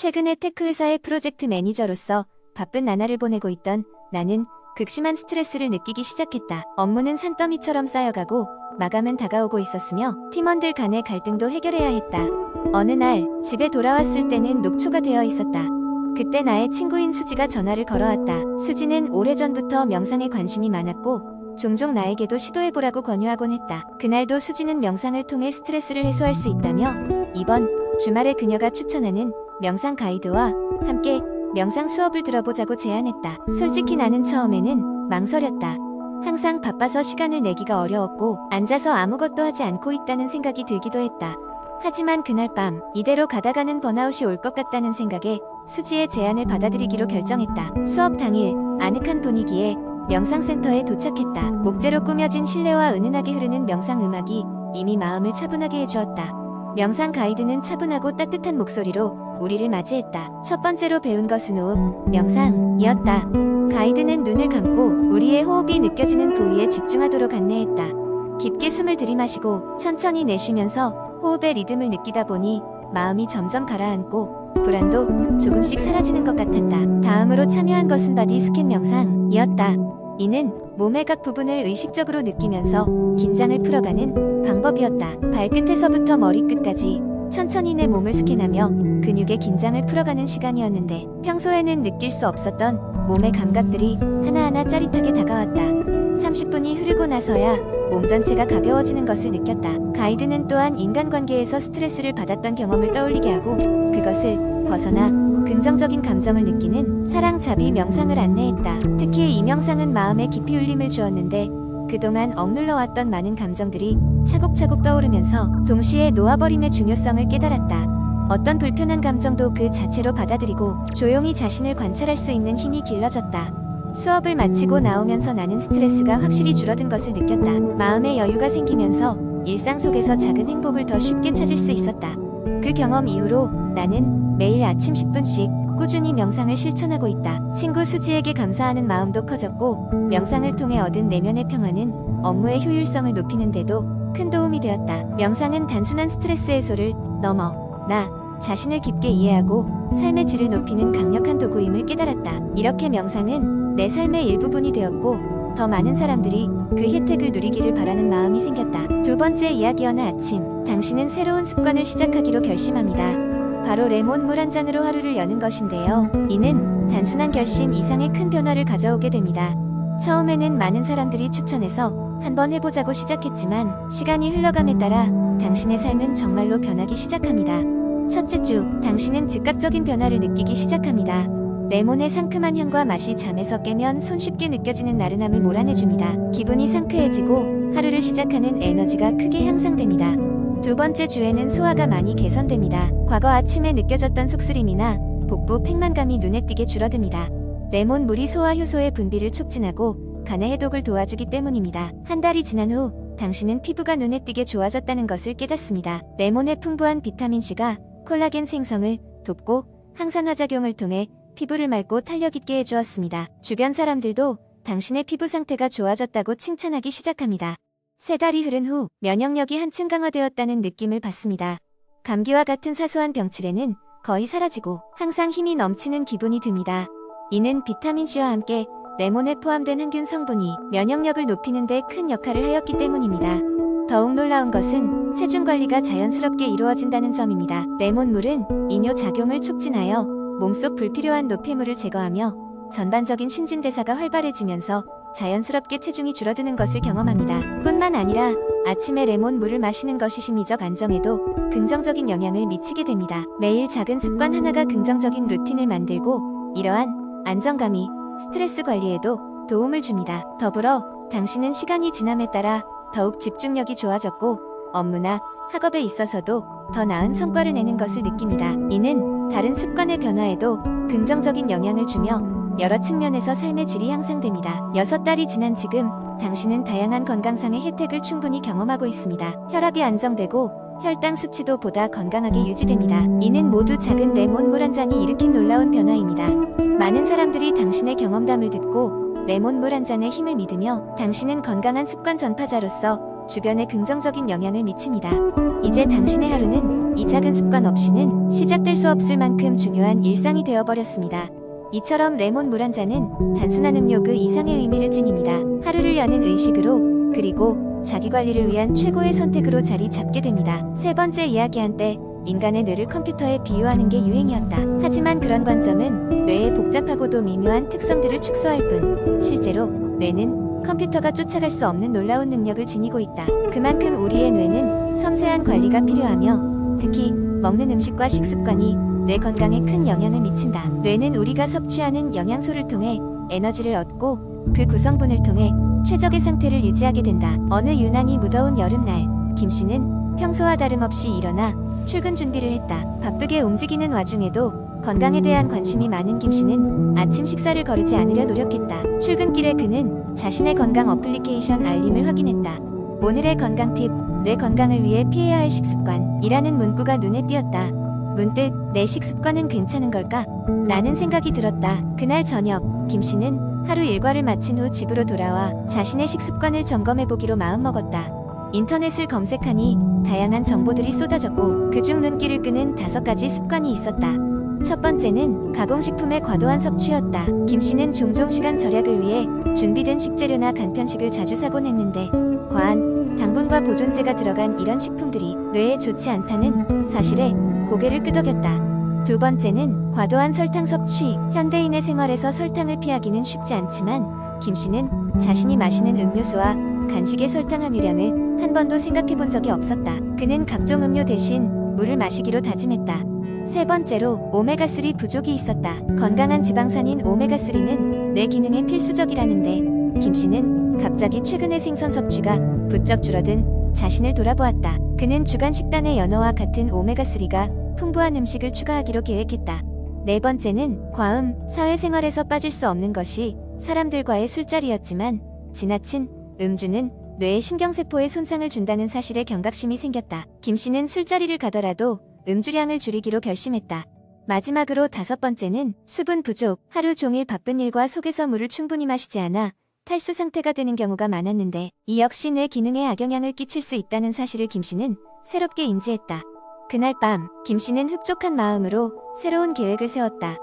최근에 테크 회사의 프로젝트 매니저로서 바쁜 나날을 보내고 있던 나는 극심한 스트레스를 느끼기 시작했다. 업무는 산더미처럼 쌓여가고 마감은 다가오고 있었으며 팀원들 간의 갈등도 해결해야 했다. 어느 날 집에 돌아왔을 때는 녹초가 되어 있었다. 그때 나의 친구인 수지가 전화를 걸어왔다. 수지는 오래전부터 명상에 관심이 많았고 종종 나에게도 시도해보라고 권유하곤 했다. 그날도 수지는 명상을 통해 스트레스를 해소할 수 있다며 이번 주말에 그녀가 추천하는 명상 가이드와 함께 명상 수업을 들어보자고 제안했다. 솔직히 나는 처음에는 망설였다. 항상 바빠서 시간을 내기가 어려웠고 앉아서 아무것도 하지 않고 있다는 생각이 들기도 했다. 하지만 그날 밤 이대로 가다가는 번아웃이 올 것 같다는 생각에 수지의 제안을 받아들이기로 결정했다. 수업 당일 아늑한 분위기에 명상센터에 도착했다. 목재로 꾸며진 실내와 은은하게 흐르는 명상 음악이 이미 마음을 차분하게 해주었다. 명상 가이드는 차분하고 따뜻한 목소리로 우리를 맞이했다. 첫 번째로 배운 것은 호흡, 명상이었다. 가이드는 눈을 감고 우리의 호흡이 느껴지는 부위에 집중하도록 안내했다. 깊게 숨을 들이마시고 천천히 내쉬면서 호흡의 리듬을 느끼다 보니 마음이 점점 가라앉고 불안도 조금씩 사라지는 것 같았다. 다음으로 참여한 것은 바디 스캔 명상이었다. 이는 몸의 각 부분을 의식적으로 느끼면서 긴장을 풀어가는 방법이었다. 발끝에서부터 머리끝까지 천천히 내 몸을 스캔하며 근육의 긴장을 풀어가는 시간이었는데 평소에는 느낄 수 없었던 몸의 감각들이 하나하나 짜릿하게 다가왔다. 30분이 흐르고 나서야 몸 전체가 가벼워지는 것을 느꼈다. 가이드는 또한 인간관계에서 스트레스를 받았던 경험을 떠올리게 하고 그것을 벗어나 긍정적인 감정을 느끼는 사랑잡이 명상을 안내했다. 특히 이 명상은 마음에 깊이 울림을 주었는데 그동안 억눌러왔던 많은 감정들이 차곡차곡 떠오르면서 동시에 놓아버림의 중요성을 깨달았다. 어떤 불편한 감정도 그 자체로 받아들이고 조용히 자신을 관찰할 수 있는 힘이 길러졌다. 수업을 마치고 나오면서 나는 스트레스가 확실히 줄어든 것을 느꼈다. 마음의 여유가 생기면서 일상 속에서 작은 행복을 더 쉽게 찾을 수 있었다. 그 경험 이후로 나는 매일 아침 10분씩 꾸준히 명상을 실천하고 있다. 친구 수지에게 감사하는 마음도 커졌고 명상을 통해 얻은 내면의 평화는 업무의 효율성을 높이는 데도 큰 도움이 되었다. 명상은 단순한 스트레스 해소를 넘어 나 자신을 깊게 이해하고 삶의 질을 높이는 강력한 도구임을 깨달았다. 이렇게 명상은 내 삶의 일부분이 되었고 더 많은 사람들이 그 혜택을 누리기를 바라는 마음이 생겼다. 두 번째 이야기. 어느 아침 당신은 새로운 습관을 시작하기로 결심합니다. 바로 레몬 물 한 잔으로 하루를 여는 것인데요. 이는 단순한 결심 이상의 큰 변화를 가져오게 됩니다. 처음에는 많은 사람들이 추천해서 한번 해보자고 시작했지만 시간이 흘러감에 따라 당신의 삶은 정말로 변하기 시작합니다. 첫째 주, 당신은 즉각적인 변화를 느끼기 시작합니다. 레몬의 상큼한 향과 맛이 잠에서 깨면 손쉽게 느껴지는 나른함을 몰아내줍니다. 기분이 상쾌해지고 하루를 시작하는 에너지가 크게 향상됩니다. 두 번째 주에는 소화가 많이 개선됩니다. 과거 아침에 느껴졌던 속쓰림이나 복부 팽만감이 눈에 띄게 줄어듭니다. 레몬 물이 소화 효소의 분비를 촉진하고 간의 해독을 도와주기 때문입니다. 한 달이 지난 후 당신은 피부가 눈에 띄게 좋아졌다는 것을 깨닫습니다. 레몬의 풍부한 비타민C가 콜라겐 생성을 돕고 항산화작용을 통해 피부를 맑고 탄력 있게 해주었습니다. 주변 사람들도 당신의 피부 상태가 좋아졌다고 칭찬하기 시작합니다. 세 달이 흐른 후 면역력이 한층 강화되었다는 느낌을 받습니다. 감기와 같은 사소한 병치레는 거의 사라지고 항상 힘이 넘치는 기분이 듭니다. 이는 비타민C와 함께 레몬에 포함된 항균 성분이 면역력을 높이는 데 큰 역할을 하였기 때문입니다. 더욱 놀라운 것은 체중 관리가 자연스럽게 이루어진다는 점입니다. 레몬물은 이뇨 작용을 촉진하여 몸속 불필요한 노폐물을 제거하며 전반적인 신진대사가 활발해지면서 자연스럽게 체중이 줄어드는 것을 경험합니다. 뿐만 아니라 아침에 레몬물을 마시는 것이 심리적 안정에도 긍정적인 영향을 미치게 됩니다. 매일 작은 습관 하나가 긍정적인 루틴을 만들고 이러한 안정감이 스트레스 관리에도 도움을 줍니다. 더불어 당신은 시간이 지남에 따라 더욱 집중력이 좋아졌고 업무나 학업에 있어서도 더 나은 성과를 내는 것을 느낍니다. 이는 다른 습관의 변화에도 긍정적인 영향을 주며 여러 측면에서 삶의 질이 향상됩니다. 6달이 지난 지금 당신은 다양한 건강상의 혜택을 충분히 경험하고 있습니다. 혈압이 안정되고 혈당 수치도 보다 건강하게 유지됩니다. 이는 모두 작은 레몬 물 한 잔이 일으킨 놀라운 변화입니다. 많은 사람들이 당신의 경험담을 듣고 레몬 물 한 잔의 힘을 믿으며 당신은 건강한 습관 전파자로서 주변에 긍정적인 영향을 미칩니다. 이제 당신의 하루는 이 작은 습관 없이는 시작될 수 없을 만큼 중요한 일상이 되어버렸습니다. 이처럼 레몬 물 한 잔은 단순한 음료 그 이상의 의미를 지닙니다. 하루를 여는 의식으로, 그리고 자기관리를 위한 최고의 선택으로 자리 잡게 됩니다. 세 번째, 이야기한 때 인간의 뇌를 컴퓨터에 비유하는 게 유행이었다. 하지만 그런 관점은 뇌의 복잡하고도 미묘한 특성들을 축소할 뿐, 실제로 뇌는 컴퓨터가 쫓아갈 수 없는 놀라운 능력을 지니고 있다. 그만큼 우리의 뇌는 섬세한 관리가 필요하며, 특히 먹는 음식과 식습관이 뇌 건강에 큰 영향을 미친다. 뇌는 우리가 섭취하는 영양소를 통해 에너지를 얻고, 그 구성분을 통해 최적의 상태를 유지하게 된다. 어느 유난히 무더운 여름날, 김씨는 평소와 다름없이 일어나 출근 준비를 했다. 바쁘게 움직이는 와중에도 건강에 대한 관심이 많은 김씨는 아침 식사를 거르지 않으려 노력했다. 출근길에 그는 자신의 건강 어플리케이션 알림을 확인했다. 오늘의 건강 팁, 뇌 건강을 위해 피해야 할 식습관이라는 문구가 눈에 띄었다. 문득 내 식습관은 괜찮은 걸까? 라는 생각이 들었다. 그날 저녁, 김씨는 하루 일과를 마친 후 집으로 돌아와 자신의 식습관을 점검해보기로 마음먹었다. 인터넷을 검색하니 다양한 정보들이 쏟아졌고, 그중 눈길을 끄는 5가지 습관이 있었다. 첫 번째는 가공식품의 과도한 섭취였다. 김씨는 종종 시간 절약을 위해 준비된 식재료나 간편식을 자주 사곤 했는데, 과한 당분과 보존제가 들어간 이런 식품들이 뇌에 좋지 않다는 사실에 고개를 끄덕였다. 두 번째는 과도한 설탕 섭취. 현대인의 생활에서 설탕을 피하기는 쉽지 않지만, 김씨는 자신이 마시는 음료수와 간식의 설탕 함유량을 한 번도 생각해 본 적이 없었다. 그는 각종 음료 대신 물을 마시기로 다짐했다. 세 번째로, 오메가3 부족이 있었다. 건강한 지방산인 오메가3는 뇌 기능에 필수적이라는데, 김씨는 갑자기 최근에 생선 섭취가 부쩍 줄어든 자신을 돌아보았다. 그는 주간 식단에 연어와 같은 오메가3가 풍부한 음식을 추가하기로 계획했다. 네 번째는 과음. 사회생활에서 빠질 수 없는 것이 사람들과의 술자리였지만, 지나친 음주는 뇌의 신경세포에 손상을 준다는 사실에 경각심이 생겼다. 김씨는 술자리를 가더라도 음주량을 줄이기로 결심했다. 마지막으로 5번째는 수분 부족. 하루 종일 바쁜 일과 속에서 물을 충분히 마시지 않아 탈수 상태가 되는 경우가 많았는데, 이 역시 뇌 기능에 악영향을 끼칠 수 있다는 사실을 김씨는 새롭게 인지했다. 그날 밤, 김씨는 흡족한 마음으로 새로운 계획을 세웠다.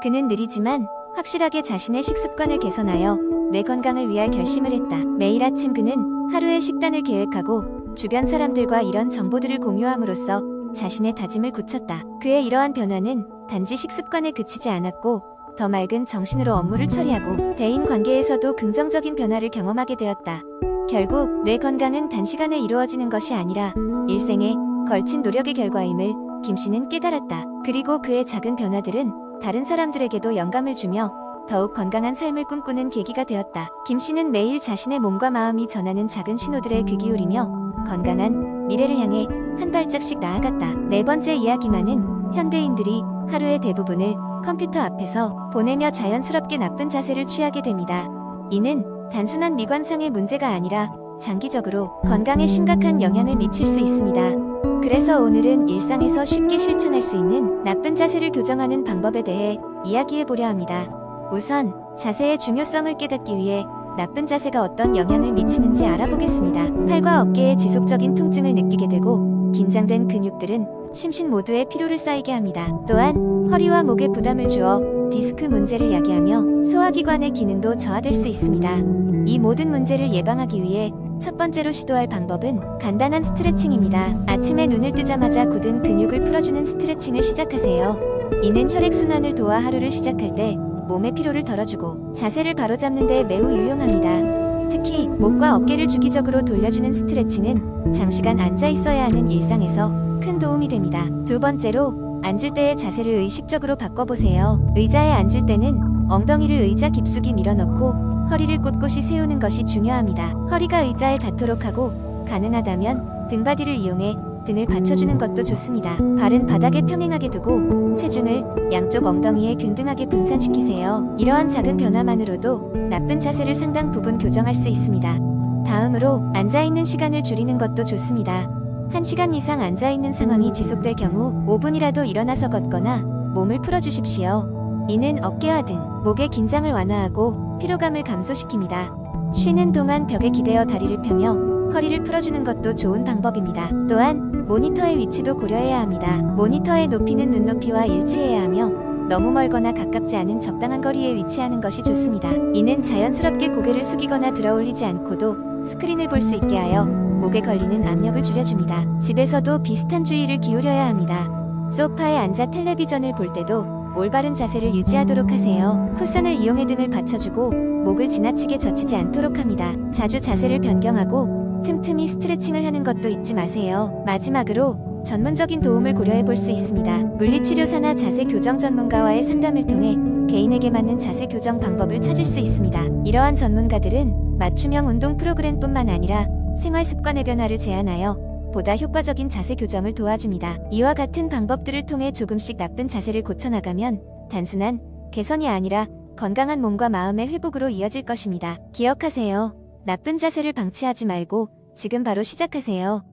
그는 느리지만 확실하게 자신의 식습관을 개선하여 뇌 건강을 위할 결심을 했다. 매일 아침 그는 하루의 식단을 계획하고 주변 사람들과 이런 정보들을 공유함으로써 자신의 다짐을 굳혔다. 그의 이러한 변화는 단지 식습관에 그치지 않았고, 더 맑은 정신으로 업무를 처리하고 대인 관계에서도 긍정적인 변화를 경험하게 되었다. 결국 뇌 건강은 단시간에 이루어지는 것이 아니라 일생에 걸친 노력의 결과임을 김씨는 깨달았다. 그리고 그의 작은 변화들은 다른 사람들에게도 영감을 주며 더욱 건강한 삶을 꿈꾸는 계기가 되었다. 김씨는 매일 자신의 몸과 마음이 전하는 작은 신호들에 귀 기울이며 건강한 미래를 향해 한 발짝씩 나아갔다. 네 번째, 이야기만은 현대인들이 하루의 대부분을 컴퓨터 앞에서 보내며 자연스럽게 나쁜 자세를 취하게 됩니다. 이는 단순한 미관상의 문제가 아니라 장기적으로 건강에 심각한 영향을 미칠 수 있습니다. 그래서 오늘은 일상에서 쉽게 실천할 수 있는 나쁜 자세를 교정하는 방법에 대해 이야기해 보려 합니다. 우선 자세의 중요성을 깨닫기 위해 나쁜 자세가 어떤 영향을 미치는지 알아보겠습니다. 팔과 어깨에 지속적인 통증을 느끼게 되고, 긴장된 근육들은 심신 모두에 피로를 쌓이게 합니다. 또한 허리와 목에 부담을 주어 디스크 문제를 야기하며 소화기관의 기능도 저하될 수 있습니다. 이 모든 문제를 예방하기 위해 첫 번째로 시도할 방법은 간단한 스트레칭입니다. 아침에 눈을 뜨자마자 굳은 근육을 풀어주는 스트레칭을 시작하세요. 이는 혈액순환을 도와 하루를 시작할 때 몸의 피로를 덜어주고 자세를 바로잡는 데 매우 유용합니다. 특히 목과 어깨를 주기적으로 돌려주는 스트레칭은 장시간 앉아 있어야 하는 일상에서 큰 도움이 됩니다. 두 번째로, 앉을 때의 자세를 의식적으로 바꿔보세요. 의자에 앉을 때는 엉덩이를 의자 깊숙이 밀어넣고 허리를 꼿꼿이 세우는 것이 중요합니다. 허리가 의자에 닿도록 하고, 가능하다면 등받이를 이용해 등을 받쳐주는 것도 좋습니다. 발은 바닥에 평행하게 두고 체중을 양쪽 엉덩이에 균등하게 분산시키세요. 이러한 작은 변화만으로도 나쁜 자세를 상당 부분 교정할 수 있습니다. 다음으로 앉아있는 시간을 줄이는 것도 좋습니다. 1시간 이상 앉아있는 상황이 지속될 경우 5분이라도 일어나서 걷거나 몸을 풀어주십시오. 이는 어깨와 등, 목의 긴장을 완화하고 피로감을 감소시킵니다. 쉬는 동안 벽에 기대어 다리를 펴며 허리를 풀어주는 것도 좋은 방법입니다. 또한 모니터의 위치도 고려해야 합니다. 모니터의 높이는 눈높이와 일치해야 하며 너무 멀거나 가깝지 않은 적당한 거리에 위치하는 것이 좋습니다. 이는 자연스럽게 고개를 숙이거나 들어올리지 않고도 스크린을 볼 수 있게 하여 목에 걸리는 압력을 줄여줍니다. 집에서도 비슷한 주의를 기울여야 합니다. 소파에 앉아 텔레비전을 볼 때도 올바른 자세를 유지하도록 하세요. 쿠션을 이용해 등을 받쳐주고 목을 지나치게 젖히지 않도록 합니다. 자주 자세를 변경하고 틈틈이 스트레칭을 하는 것도 잊지 마세요. 마지막으로 전문적인 도움을 고려해 볼 수 있습니다. 물리치료사나 자세 교정 전문가와의 상담을 통해 개인에게 맞는 자세 교정 방법을 찾을 수 있습니다. 이러한 전문가들은 맞춤형 운동 프로그램뿐만 아니라 생활 습관의 변화를 제안하여 보다 효과적인 자세 교정을 도와줍니다. 이와 같은 방법들을 통해 조금씩 나쁜 자세를 고쳐나가면 단순한 개선이 아니라 건강한 몸과 마음의 회복으로 이어질 것입니다. 기억하세요. 나쁜 자세를 방치하지 말고 지금 바로 시작하세요.